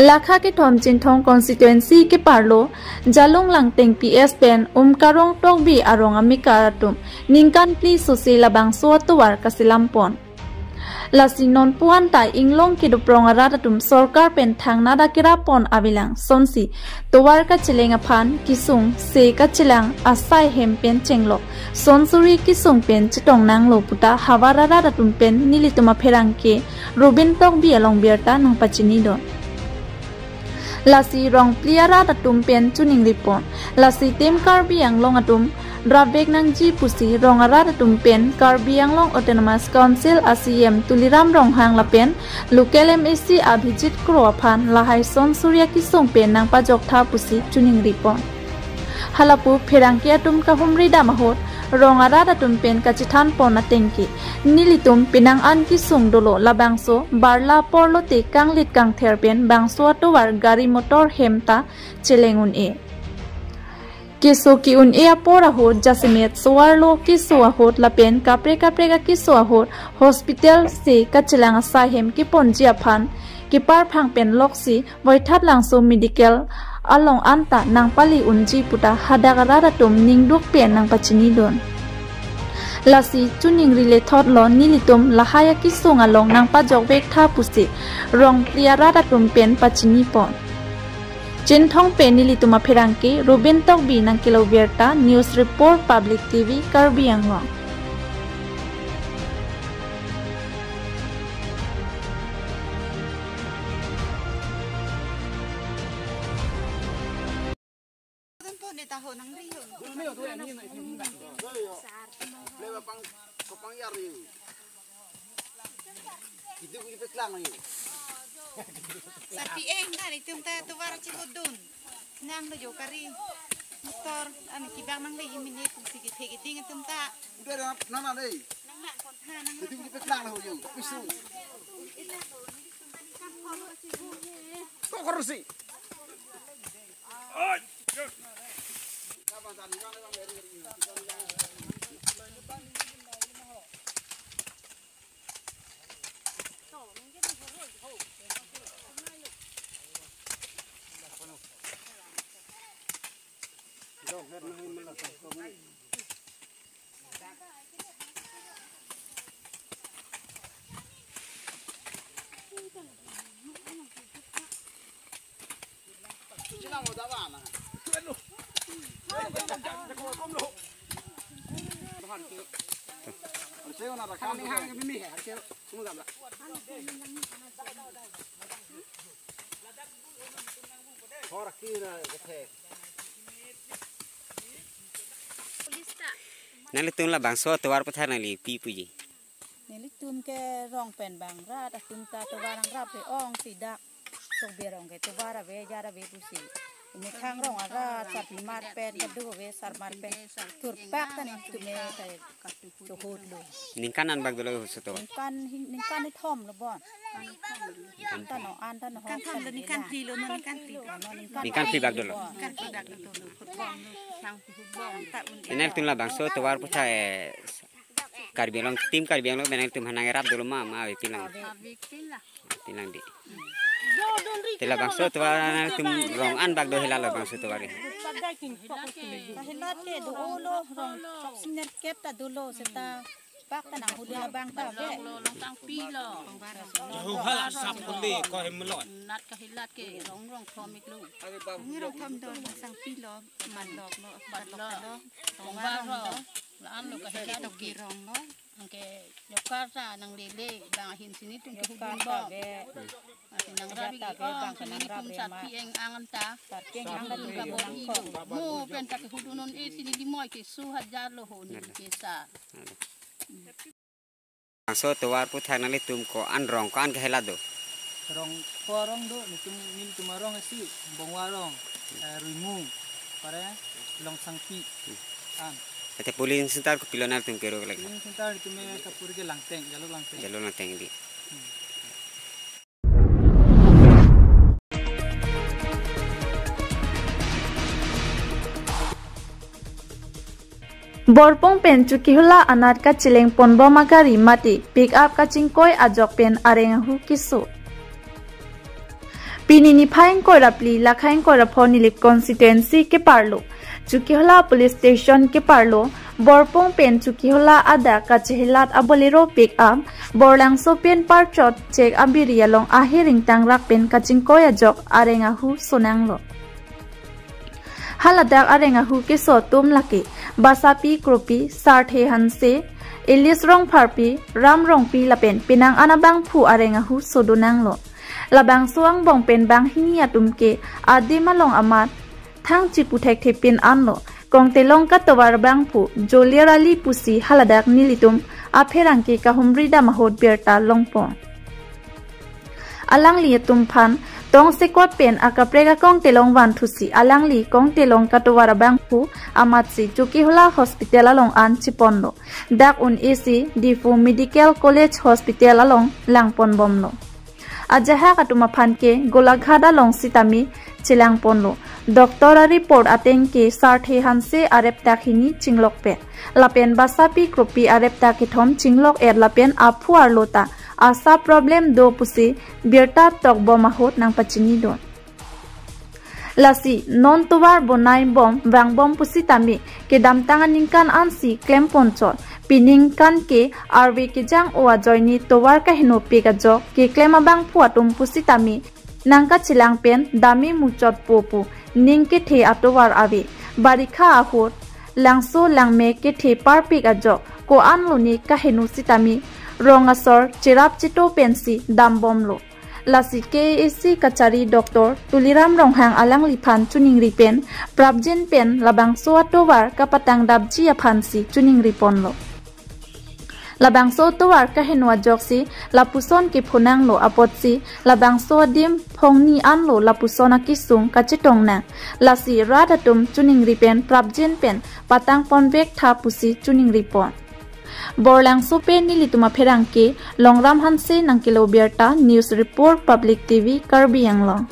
लाखा के थोमचिनथोंग कॉन्स्टिट्यूएंसी के पार्लो जालुंग लांगटेंग पीएस पेन कारोंग टोकबी आरोंग अमिकारातुम निंकान प्ली सुसी लाबांगसो तुवार कसिलामपोन लासी नॉन पुआन ताई इंगलोंग की दुप्रोंग रातुम सरकार पेन थांगना दाकिरा पोन अबिलांग सोनसी तुवार का चिलेंग अफान किसुंग से का चिलांग असाई हेम पेन चेंगलो सोनसुरी किसुंग पेन चिटोंग नांगलो पुता हवारा रातुम पेन निलितुमा फेरांग के रोबिन टोकबी अलोंग बियरता नंगपाचिनी दो लासी रंग प्लियारा दातुम पेन चुनिंग रिपोन लासी टेम कार्बी आंगलोंग अतुम ड्राबेक नंगजी पुसी रंगारा दातुम पेन कार्बी आंगलोंग ऑटोनोमस काउंसिल आसीएम तुलिराम रंगहांग लापेन लोकल एमएससी अभिजित क्रोआफान लाहाई सोन सूर्या की सोंग पेन नांगपा जोगथा पुसी चुनिंग रिपोन हलापु फेरांकिया तुम का हुमरी दामहोत रंगारा दातुम पेन काचिथान पोना टेंकी निलितुम पिनांग आन की सुंग दोलो लाबांगसो बारला पोरलो ते कांगलित कांग थेरपेन बांगसो तोवार गाड़ी मोटर हेमता चेलेंगुन ए किसो की उन ए पोरा होत जसमेत सोवारलो किसो होत लापेन काप्रे का किसो होत हॉस्पिटल से कचलांग साहेम की पोंजी अफान की पार फांग पेन लोक्सी वैथात लांगसो medical along anta nang pali unji puta hadagara ratum ningduk pen nang pachini don lasi chuning rile thot lo nilitum lahaya ki song along nang pa jogbek tha pusi rong tiara ratum pen pachini pon chin thong pen nilituma pherangki robin tok bi nang kiloverta news report public tv Karbi Anglong tahu nang rio. Lewa pang yar rio. Itu kita kelang rio. Sapi dari tumta tu war cikudun. Nang do jokari. Motor ani kibang nang lagi minit sikit sikit tinggal tumta. Udah nana deh. Nang kontra nang. Itu kita kelang rio. Pisu. Kok kerusi? Oh. Saya nak rakam ni hang mimi hang saya semua dah. Orang kira kete. Nalitum la bangso tuwar pathar nali pi puji. Nalitum ke rong pen bang ra tum ta tuwar ang rap pe ong sidak tok berong ke tuwar ave jara ve pusi. Ini khang rong ara sat mar pen kadu ve sar mar pen tur pak tan tume ta chokot lo. Ningkanan bag dolo suto. Ningkan thom lo bon. Tan no an tan no kan thom lo ningkan pri lo no ningkan pri. Ningkan pri bag dolo. Kan pri bag dolo futbol sang futbol ta un. Nalitum la bangso tuwar pathar Karbi Anglong tim Karbi Anglong benang tum hanang rap dolo ma awe pilang. Pilang di. Tila bangso tuwar nalitum rong an bag do hilalo bangso tuwar. Kahilat ke dulo rong sinet kep ta dulo seta pak ta nang hudia bang ta ve sang pilo. Hu hala sap kuli ko himlon. Nat kahilat ke rong thomik lu. Ni rong thom do sang pilo man lok no bat lo. Rong baro laan lo kahilat to girong no. Angke yokarta nang lele bang hin sini tung ke hubun bo. Nang rabi ko bang sini tung sat pieng angan ta. Pieng angan tu ka bo mo pen ta ke hudunon e sini di moy ke su hajar lo ho ni ke sa. Bangso tuwar pathar nalitum ko an rong ko an kahelado. Rong porong do nil tumarong si bongwarong ruimung pare long sangpi an. Ate pulin sentar ko pilonar tum kero lagi. Pulin sentar itu me kapur ke langteng jalur langteng. Jalur langteng di. Borpong pen chukihula anat ka chileng ponbo magari mati pick up ka chingkoi ajok pen arengahu kisu Pinini phaing ko rapli lakhaing ko rapho nilip constituency ke parlo Chukihola police station ke parlo Borpong pen Chukihola ada kachihilat abolero pick up Borlang so pen parchot check abiria long ahiring tangrak pen kachingkoya jok arenga hu sonanglo Haladak arenga hu ke so tum laki Basapi kropi sarthe hanse Elias rong parpi ram rong pi lapen pinang anabang pu arenga hu sodonanglo Labang suang bong pen bang hinia tumke adi malong amat thang chiputhek thepin anlo kong telong ka tawar bang pu joliarali pusi haladak nilitum apherang ke kahumri da mahot berta longpo alang li tum phan tong sekot pen akaprega kong telong wan thusi alang li kong telong ka tawar bang pu amat si Chukihola hospital along an chiponlo dak un AC difu medical college hospital along langpon bomlo Ajaha katuma phanke golaghada long sitami chilang ponlo doktora report atengke sarthe hanse arep takhini chinglokpe lapen basapi kropi arep takhithom chinglok er lapen aphu arlota asa problem do pusi birta tokbo mahot nang pachini do lasi non tuwar bonai bom bang bom pusi tami ke damtangan ningkan ansi klem ponchot pining kan ke arwe ke jang oa joini towar ka hino pega jo ke klema bang puatum pusitami nangka chilang pen dami muchot popu ningke the atowar ave barikha ahot langso langme ke the parpik ajo ko anloni ka hinu sitami rongasor chirap chito pensi dambomlo lasi ke isi kachari doktor tuliram ronghang alang liphan chuning ripen prabjen pen labang so atowar kapatang dabji aphansi chuning riponlo Labang so towar kahenwa joksi lapuson ke phunang lo apotsi labang so dim phongni an lo lapusona kisung kachitong na lasi radatum chuning ripen prabjen pen patang ponbek tha pusi chuning ripon Borlang so pen nilituma pherangke longram hanse nangkilo berta news report public TV Karbi Anglong